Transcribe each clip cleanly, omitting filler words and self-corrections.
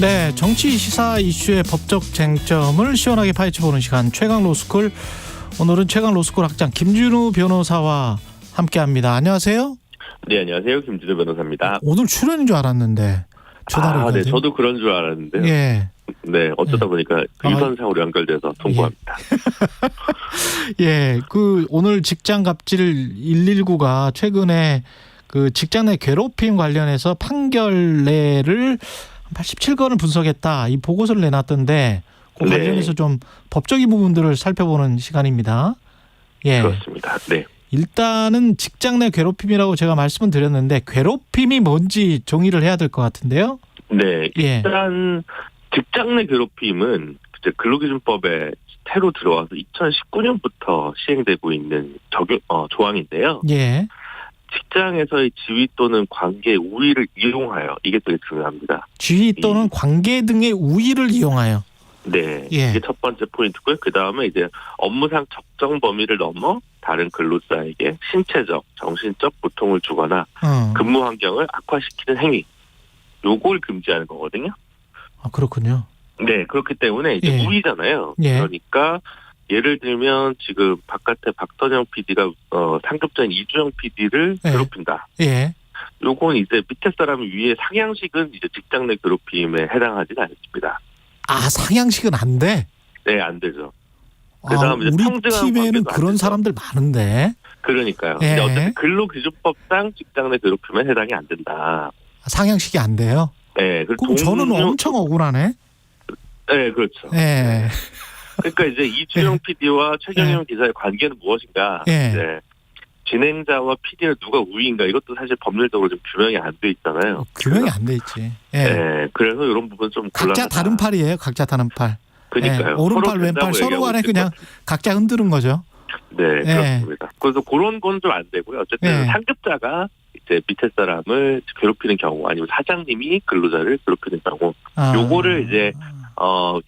네, 정치 시사 이슈의 법적 쟁점을 시원하게 파헤쳐보는 시간 최강 로스쿨. 오늘은 최강 로스쿨 학장 김준우 변호사와 함께합니다. 안녕하세요. 네, 안녕하세요. 김준우 변호사입니다. 오늘 출연인 줄 알았는데 전화를 네, 저도 그런 줄 알았는데요. 예. 네, 어쩌다 보니까 유선상으로 연결돼서 통보합니다. 예, 오늘 직장 갑질 119가 최근에 직장 내 괴롭힘 관련해서 판결례를 87건을 분석했다. 이 보고서를 내놨던데 그 관련해서 좀 법적인 부분들을 살펴보는 시간입니다. 예. 그렇습니다. 네. 일단은 직장 내 괴롭힘이라고 제가 말씀을 드렸는데 괴롭힘이 뭔지 정의를 해야 될 것 같은데요. 네. 일단 직장 내 괴롭힘은 이제 근로기준법에 새로 들어와서 2019년부터 시행되고 있는 조항인데요. 예. 직장에서의 지위 또는 관계 우위를 이용하여, 이게 되게 중요합니다. 지위 또는 관계 등의 우위를 이용하여. 네, 예. 이게 첫 번째 포인트고요. 그 다음에 이제 업무상 적정 범위를 넘어 다른 근로자에게 신체적, 정신적 고통을 주거나 근무 환경을 악화시키는 행위, 요걸 금지하는 거거든요. 아, 그렇군요. 네, 그렇기 때문에 이제 우위잖아요. 그러니까 예를 들면 지금 바깥에 박선영 PD가 상급자인 이주영 PD를 괴롭힌다. 예. 요건 이제 밑에 사람이 위에 상향식은 이제 직장 내 괴롭힘에 해당하지는 않습니다. 아, 상향식은 안 돼? 네, 안 되죠. 그다음 이제 우리 팀에는 그런 사람들 많은데. 그러니까요. 근데 어쨌든 근로기준법상 직장 내 괴롭힘에 해당이 안 된다. 상향식이 안 돼요? 네. 그럼 저는 엄청 억울하네. 네, 그렇죠. 네. 그러니까 이제 이주영 PD와 최경영 기자의 관계는 무엇인가? 이제 진행자와 PD는 누가 우위인가? 이것도 사실 법률적으로 좀 규명이 안 돼 있잖아요. 규명이 안 돼 있지. 네. 그래서 이런 부분 좀 각자 다른 팔이에요. 각자 다른 팔. 그러니까요. 오른팔 왼팔 서로 간에 그냥 각자 흔드는 거죠. 네, 그렇습니다. 그래서 그런 건 좀 안 되고요. 어쨌든 상급자가 이제 밑에 사람을 괴롭히는 경우, 아니면 사장님이 근로자를 괴롭히는 경우, 요거를 이제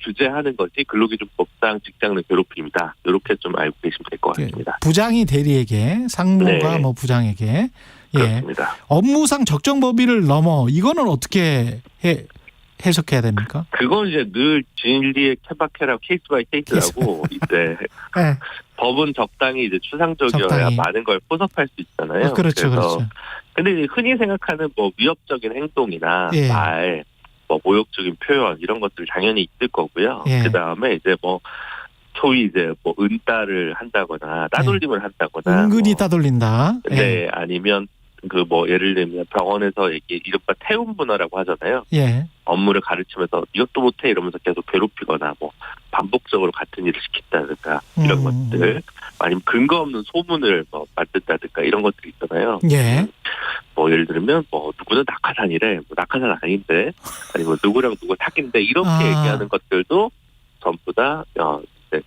규제하는 것이 근로기준법상 직장 내 괴롭힘이다. 이렇게 좀 알고 계시면 될 것 같습니다. 부장이 대리에게, 상무가 뭐 부장에게. 그렇습니다. 업무상 적정 범위를 넘어, 이거는 어떻게 해석해야 됩니까? 그건 이제 늘 진리의 케바케라 케이스 바이 케이스라고 이제 법은 적당히 이제 추상적이어야 많은 걸 포섭할 수 있잖아요. 그렇죠, 그렇죠. 근데 흔히 생각하는 뭐 위협적인 행동이나 말, 뭐 모욕적인 표현 이런 것들 당연히 있을 거고요. 그 다음에 이제 뭐 소위 이제 뭐 은따를 한다거나 따돌림을 한다거나 은근히 따돌린다. 네, 아니면 뭐 예를 들면 병원에서 이른바 태움 문화라고 하잖아요. 업무를 가르치면서 이것도 못해 이러면서 계속 괴롭히거나 뭐 반복적으로 같은 일을 시킨다든가 이런 것들, 아니면 근거 없는 소문을 뭐 만든다든가 이런 것들이 있잖아요. 뭐 예를 들면 뭐 누구는 낙하산이래, 뭐 낙하산 아닌데, 아니면 누구랑 누구 사귄데 이렇게 얘기하는 것들도 전부 다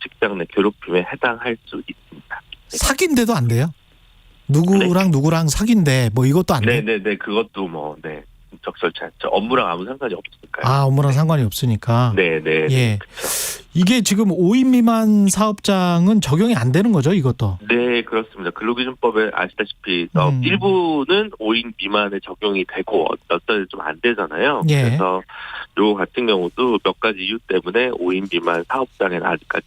직장 내 괴롭힘에 해당할 수 있습니다. 사귄데도 안 돼요? 누구랑 사귄데 뭐 이것도 안 돼? 네네네, 그것도 뭐 적절치 않죠. 업무랑 아무 상관이 없으니까요. 아, 업무랑 상관이 없으니까. 네네. 예. 이게 지금 5인 미만 사업장은 적용이 안 되는 거죠, 이것도? 네, 그렇습니다. 근로기준법에 아시다시피 일부는 5인 미만에 적용이 되고 어떤 좀 안 되잖아요. 그래서 요 같은 경우도 몇 가지 이유 때문에 5인 미만 사업장에는 아직까지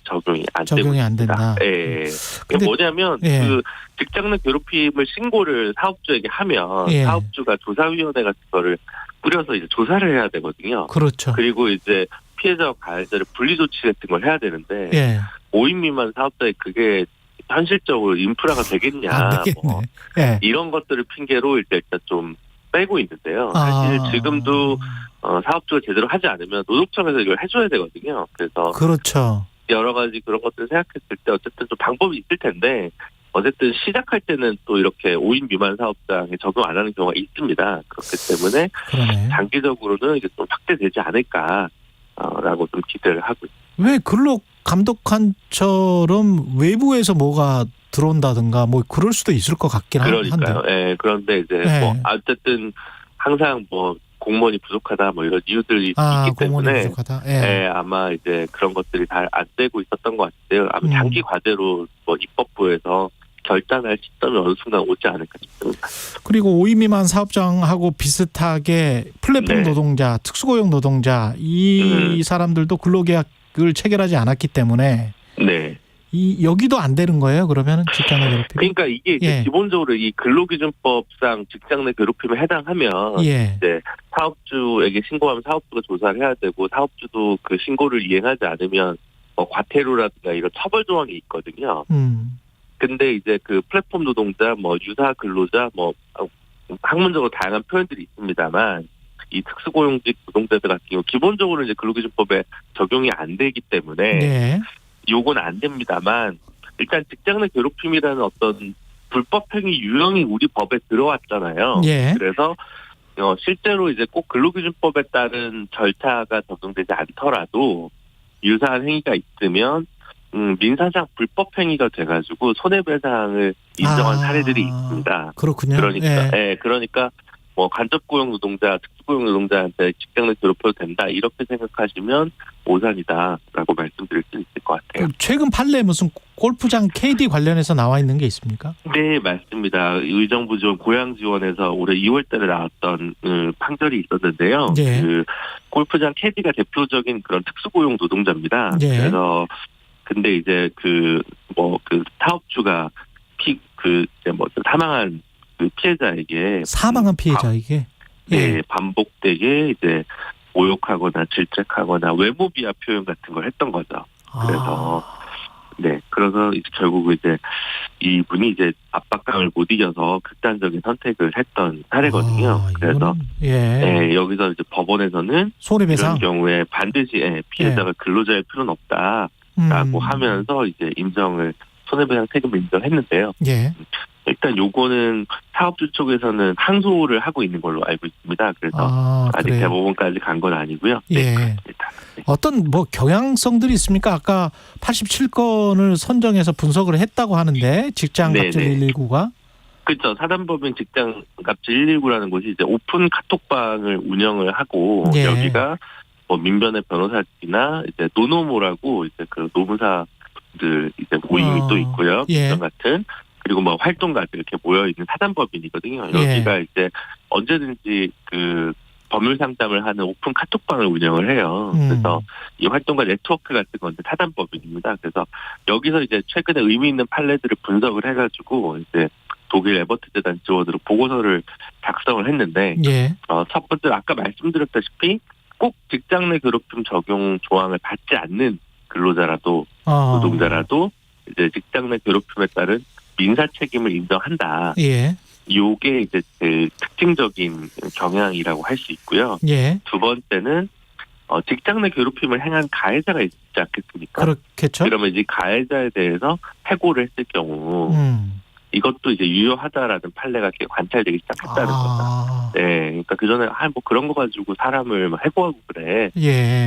적용이 안 된다. 예. 근데 뭐냐면 그 직장 내 괴롭힘을 신고를 사업주에게 하면 사업주가 조사위원회 같은 거를 꾸려서 이제 조사를 해야 되거든요. 그렇죠. 그리고 이제 피해자와 가해자를 분리조치 같은 걸 해야 되는데 5인 미만 사업자에 그게 현실적으로 인프라가 되겠냐, 뭐 이런 것들을 핑계로 일단 좀 빼고 있는데요. 사실 지금도 사업주가 제대로 하지 않으면 노동청에서 이걸 해줘야 되거든요. 그래서 그렇죠. 여러 가지 그런 것들을 생각했을 때 어쨌든 좀 방법이 있을 텐데, 어쨌든 시작할 때는 또 이렇게 5인 미만 사업장에 적용 안 하는 경우가 있습니다. 그렇기 때문에 장기적으로는 이게 좀 확대되지 않을까. 라고 좀 기대를 하고 있습니다. 왜 근로감독관처럼 외부에서 뭐가 들어온다든가 뭐 그럴 수도 있을 것 같긴 한데. 그러니까요. 그런데 이제 뭐 어쨌든 항상 뭐 공무원이 부족하다 뭐 이런 이유들이 있기 때문에 아마 이제 그런 것들이 잘 안 되고 있었던 것 같은데요. 아마 장기 과제로 뭐 입법부에서 결단할 시점이 어느 순간 오지 않을까 싶습니다. 그리고 5인 미만 사업장하고 비슷하게 플랫폼 네. 노동자, 특수고용 노동자 이 사람들도 근로계약을 체결하지 않았기 때문에 네. 여기도 안 되는 거예요. 그러면 직장 내 괴롭힘. 그러니까 이게 이제 예. 기본적으로 이 근로기준법상 직장 내 괴롭힘에 해당하면 예. 이제 사업주에게 신고하면 사업주가 조사를 해야 되고 사업주도 그 신고를 이행하지 않으면 과태료라든가 이런 처벌 조항이 있거든요. 근데 이제 그 플랫폼 노동자, 유사 근로자, 학문적으로 다양한 표현들이 있습니다만 이 특수고용직 노동자들 같은 경우 기본적으로 이제 근로기준법에 적용이 안 되기 때문에 네. 요건 안 됩니다만 일단 직장 내 괴롭힘이라는 어떤 불법행위 유형이 우리 법에 들어왔잖아요. 예. 그래서 실제로 이제 꼭 근로기준법에 따른 절차가 적용되지 않더라도 유사한 행위가 있으면 민사상 불법행위가 돼가지고 손해배상을 인정한 사례들이 있습니다. 그렇군요. 그러니까 간접 고용 노동자, 특수고용 노동자한테 직장 내 괴롭혀도 된다 이렇게 생각하시면 오산이다라고 말씀드릴 수 있을 것 같아요. 최근 판례 무슨 골프장 KD 관련해서 나와 있는 게 있습니까? 네, 맞습니다. 의정부 지원 고양지원에서 올해 2월달에 나왔던 판결이 있었는데요. 네. 그 골프장 KD가 대표적인 그런 특수고용 노동자입니다. 네. 그래서 근데 이제 그 사업주가 사망한 그 피해자에게 반복되게 이제 모욕하거나 질책하거나 외모 비하 표현 같은 걸 했던 거죠. 그래서 이제 결국 이제 이분이 이제 압박감을 못 이겨서 극단적인 선택을 했던 사례거든요. 그래서 여기서 이제 법원에서는 손해배상 이런 경우에 반드시 피해자가 근로자일 필요는 없다라고 하면서 이제 손해배상 책임을 인정했는데요. 예. 일단 요거는 사업주 쪽에서는 항소를 하고 있는 걸로 알고 있습니다. 그래서 아직 그래요? 대법원까지 간 건 아니고요. 예. 그렇습니다. 어떤 경향성들이 있습니까? 아까 87건을 선정해서 분석을 했다고 하는데 직장갑질 119가 그렇죠. 사단법인 직장갑질 119라는 곳이 이제 오픈 카톡방을 운영을 하고 여기가 민변의 변호사들이나 이제 노노모라고 이제 그 노무사들 이제 모임이 또 있고요. 민변 같은. 그리고 활동가들 이렇게 모여 있는 사단법인이거든요. 여기가 이제 언제든지 그 법률 상담을 하는 오픈 카톡방을 운영을 해요. 그래서 이 활동가 네트워크 같은 건데 사단법인입니다. 그래서 여기서 이제 최근에 의미 있는 판례들을 분석을 해가지고 이제 독일 에버트 재단 지원으로 보고서를 작성을 했는데 첫 번째 아까 말씀드렸다시피 꼭 직장 내 괴롭힘 적용 조항을 받지 않는 근로자라도 노동자라도 이제 직장 내 괴롭힘에 따른 민사 책임을 인정한다. 요게 이제 제일 특징적인 경향이라고 할 수 있고요. 두 번째는 직장 내 괴롭힘을 행한 가해자가 있지 않겠습니까? 그렇겠죠. 그러면 이제 가해자에 대해서 해고를 했을 경우 이것도 이제 유효하다라는 판례가 관찰되기 시작했다는 거죠. 그러니까 그 전에 그런 거 가지고 사람을 해고하고 그래.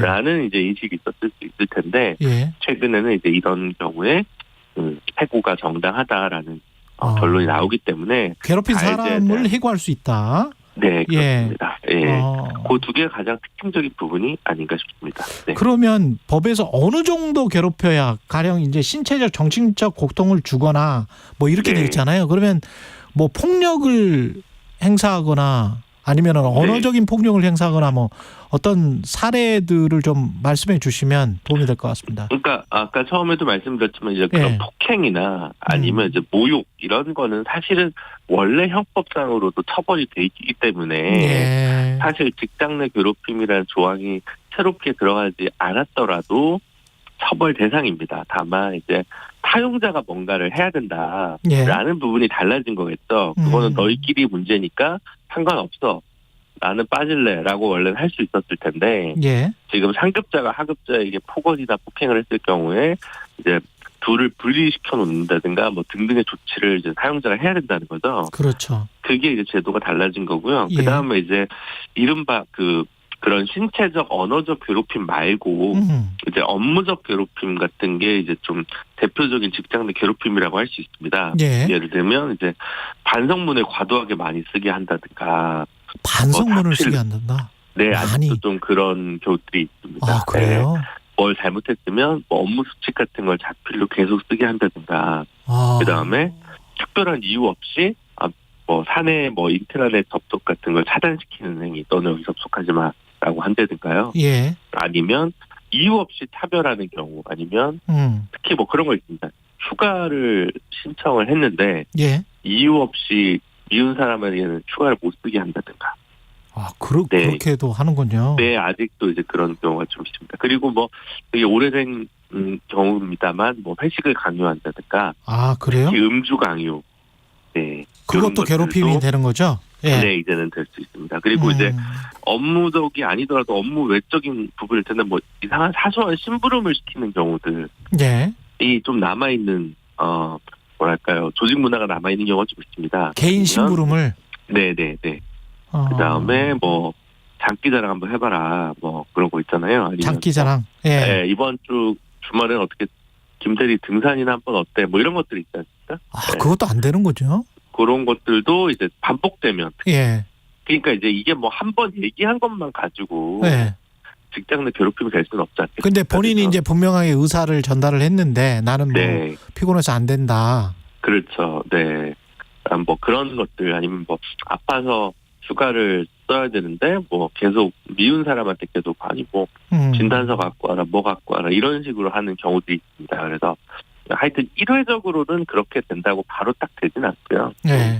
라는 이제 인식이 있었을 수 있을 텐데 최근에는 이제 이런 경우에 해고가 정당하다라는 결론이 나오기 때문에 괴롭힌 사람을 해고할 수 있다. 네, 그렇습니다. 그 두 개가 가장 특징적인 부분이 아닌가 싶습니다. 그러면 법에서 어느 정도 괴롭혀야 가령 이제 신체적, 정신적 고통을 주거나 이렇게 돼 있잖아요. 그러면 폭력을 행사하거나 아니면 언어적인 폭력을 행사하거나 어떤 사례들을 좀 말씀해 주시면 도움이 될 것 같습니다. 그러니까 아까 처음에도 말씀드렸지만 이제 그런 폭행이나 아니면 이제 모욕 이런 거는 사실은 원래 형법상으로도 처벌이 돼 있기 때문에 사실 직장 내 괴롭힘이라는 조항이 새롭게 들어가지 않았더라도 처벌 대상입니다. 다만 이제 사용자가 뭔가를 해야 된다라는 부분이 달라진 거겠죠. 그거는 너희끼리 문제니까 상관없어. 나는 빠질래라고 원래는 할 수 있었을 텐데 지금 상급자가 하급자에게 폭언이나 폭행을 했을 경우에 이제 둘을 분리시켜 놓는다든가 등등의 조치를 이제 사용자가 해야 된다는 거죠. 그렇죠. 그게 이제 제도가 달라진 거고요. 그 다음에 이제 이른바 그런 신체적 언어적 괴롭힘 말고 이제 업무적 괴롭힘 같은 게 이제 좀 대표적인 직장 내 괴롭힘이라고 할 수 있습니다. 예를 들면 이제 반성문을 과도하게 많이 쓰게 한다든가. 반성문을 쓰게 한다. 네, 아직도 좀 그런 교들이 있습니다. 그래요? 뭘 잘못했으면 업무 수칙 같은 걸 자필로 계속 쓰게 한다든가. 그다음에 특별한 이유 없이 뭐 사내 뭐 인트라넷 접속 같은 걸 차단시키는 행위, 너는 여기 접속하지 마라고 한다든가요. 예. 아니면 이유 없이 차별하는 경우, 아니면 특히 뭐 그런 거 있습니다. 휴가를 신청을 했는데 예. 이유 없이 미운 사람에게는 휴가를 못 쓰게 한다든가. 네. 그렇게도 하는군요. 네, 아직도 이제 그런 경우가 좀 있습니다. 그리고 뭐 되게 오래된 경우입니다만 뭐 회식을 강요한다든가. 그래요? 특히 음주 강요. 네. 그것도 괴롭힘이 되는 거죠? 예. 네, 이제는 될 수 있습니다. 그리고 이제 업무적이 아니더라도 업무 외적인 부분일 텐데 뭐 이상한 사소한 심부름을 시키는 경우들이 예. 좀 남아 있는 뭐랄까요, 조직 문화가 남아 있는 경우가 좀 있습니다. 개인 심부름을. 네. 그다음에 뭐 장기자랑 한번 해봐라, 뭐 그런 거 있잖아요. 아니면 장기자랑. 예. 네, 이번 주말에는 어떻게 김대리 등산이나 한번 어때? 뭐 이런 것들이 있지 않습니까? 네. 그것도 안 되는 거죠? 그런 것들도 이제 반복되면. 예. 그러니까 이제 이게 뭐 한 번 얘기한 것만 가지고 예. 직장 내 괴롭힘이 될 수는 없지 않겠습니까? 근데 본인이 이제 분명하게 의사를 전달을 했는데 나는 뭐 네. 피곤해서 안 된다. 그렇죠. 네. 뭐 그런 것들, 아니면 뭐 아파서 휴가를 써야 되는데 뭐 계속 미운 사람한테 계속 아니 뭐 진단서 갖고 와라, 뭐 갖고 와라, 이런 식으로 하는 경우도 있습니다. 그래서 하여튼 1회적으로는 그렇게 된다고 바로 딱 되진 않고요. 네.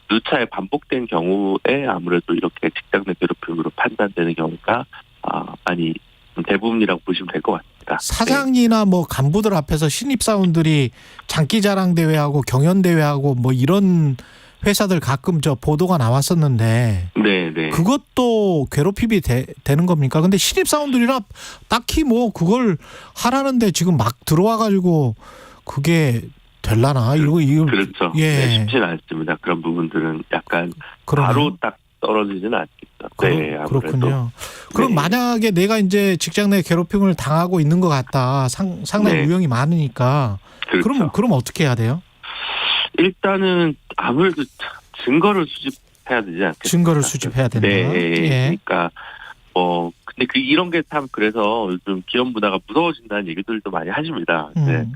누차에 반복된 경우에 아무래도 이렇게 직장 내 괴롭힘으로 판단되는 경우가 많이 대부분이라고 보시면 될 것 같습니다. 사장이나 뭐 간부들 앞에서 신입사원들이 장기자랑 대회하고 경연대회하고 뭐 이런 회사들 가끔 보도가 나왔었는데. 네. 그것도 괴롭힘이 되는 겁니까? 근데 신입사원들이라 딱히 뭐 그걸 하라는데 지금 막 들어와가지고 그게 될라나? 이거. 그렇죠. 예. 네, 쉽지는 않습니다. 그런 부분들은 약간 그러네요. 바로 딱 떨어지지는 않습니다. 네, 그렇군요. 그럼 만약에 내가 이제 직장 내 괴롭힘을 당하고 있는 것 같다. 상당히 유형이 많으니까. 그렇죠. 그럼 어떻게 해야 돼요? 일단은 아무래도 증거를 수집해야 되지 않겠습니까? 증거를 수집해야 된다. 네. 예. 그러니까 근데 이런 게 참, 그래서 요즘 기업 문화가 무서워진다는 얘기들도 많이 하십니다. 네.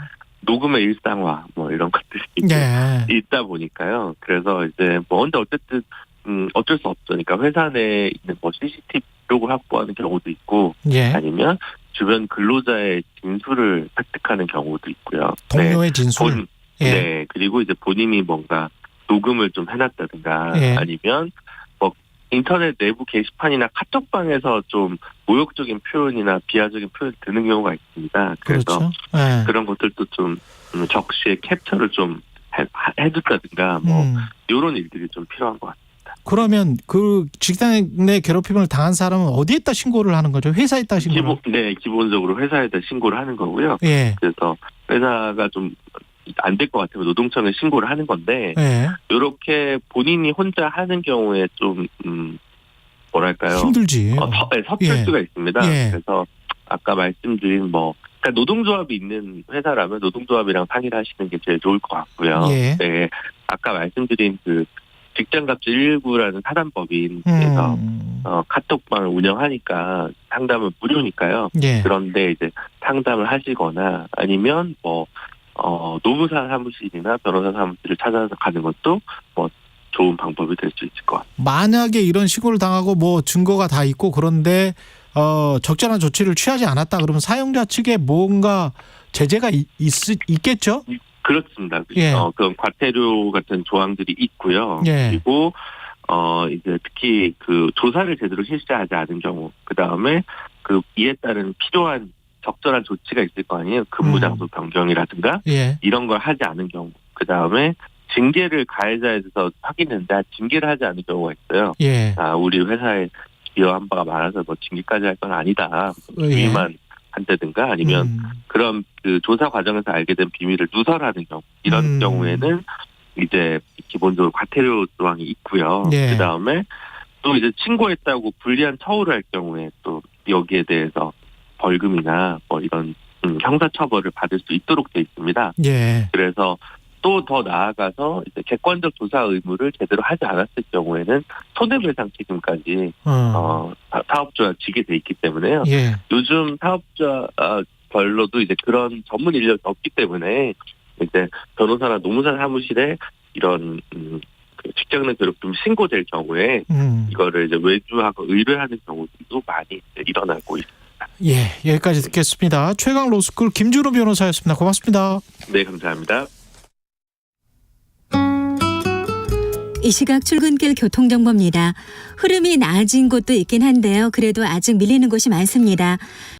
녹음의 일상화 뭐 이런 것들이 있다 보니까요. 그래서 이제 근데 어쨌든 어쩔 수 없죠. 그러니까 회사 내에 있는 뭐 CCTV 기록을 확보하는 경우도 있고, 아니면 주변 근로자의 진술을 획득하는 경우도 있고요. 동료의 진술. 네. 그리고 이제 본인이 뭔가 녹음을 좀 해놨다든가, 아니면 뭐 인터넷 내부 게시판이나 카톡방에서 좀 모욕적인 표현이나 비하적인 표현이 드는 경우가 있습니다. 그래서 그렇죠. 그런 것들도 좀 적시에 캡처를 좀 해뒀다든가 뭐 이런 일들이 좀 필요한 것 같습니다. 그러면 그 직장 내 괴롭힘을 당한 사람은 어디에다 신고를 하는 거죠? 회사에다 신고를? 네, 기본적으로 회사에다 신고를 하는 거고요. 예. 그래서 회사가 좀 안 될 것 같으면 노동청에 신고를 하는 건데, 이렇게 본인이 혼자 하는 경우에 좀 뭐랄까요? 힘들지. 섰을 수가 있습니다. 그래서 아까 말씀드린 그러니까 노동조합이 있는 회사라면 노동조합이랑 상의를 하시는 게 제일 좋을 것 같고요. 네, 아까 말씀드린 그 직장갑질 119라는 사단법인에서 카톡방을 운영하니까 상담은 무료니까요. 그런데 이제 상담을 하시거나 아니면 노무사 사무실이나 변호사 사무실을 찾아서 가는 것도 좋은 방법이 될 수 있을 것 같습니다. 만약에 이런 신고를 당하고 증거가 다 있고 그런데 적절한 조치를 취하지 않았다 그러면 사용자 측에 뭔가 제재가 있겠죠? 그렇습니다. 그런 과태료 같은 조항들이 있고요. 그리고 이제 특히 그 조사를 제대로 실시하지 않은 경우, 그 다음에 이에 따른 필요한 적절한 조치가 있을 거 아니에요. 근무 장소 변경이라든가 이런 걸 하지 않은 경우, 그 다음에 징계를 가해자에 대해서 확인했는데 징계를 하지 않은 경우가 있어요. 우리 회사에 기여한 바가 많아서 징계까지 할 건 아니다. 주의만 한다든가, 아니면 그런 그 조사 과정에서 알게 된 비밀을 누설하는 경우, 이런 경우에는 이제 기본적으로 과태료 조항이 있고요. 그 다음에 또 이제 신고했다고 불리한 처우를 할 경우에 또 여기에 대해서 벌금이나 이런 형사처벌을 받을 수 있도록 되어 있습니다. 그래서 또 더 나아가서 이제 객관적 조사 의무를 제대로 하지 않았을 경우에는 손해배상 책임까지 사업주가 지게 돼 있기 때문에요. 요즘 사업자 별로도 이제 그런 전문 인력이 없기 때문에 이제 변호사나 노무사 사무실에 이런 그 직장 내 괴롭힘 신고될 경우에 이거를 이제 외주하고 의뢰하는 경우들도 많이 이제 일어나고 있습니다. 예, 여기까지 듣겠습니다. 최강 로스쿨 김준호 변호사였습니다. 고맙습니다. 네, 감사합니다. 이 시각 출근길 교통정보입니다. 흐름이 나아진 곳도 있긴 한데요. 그래도 아직 밀리는 곳이 많습니다.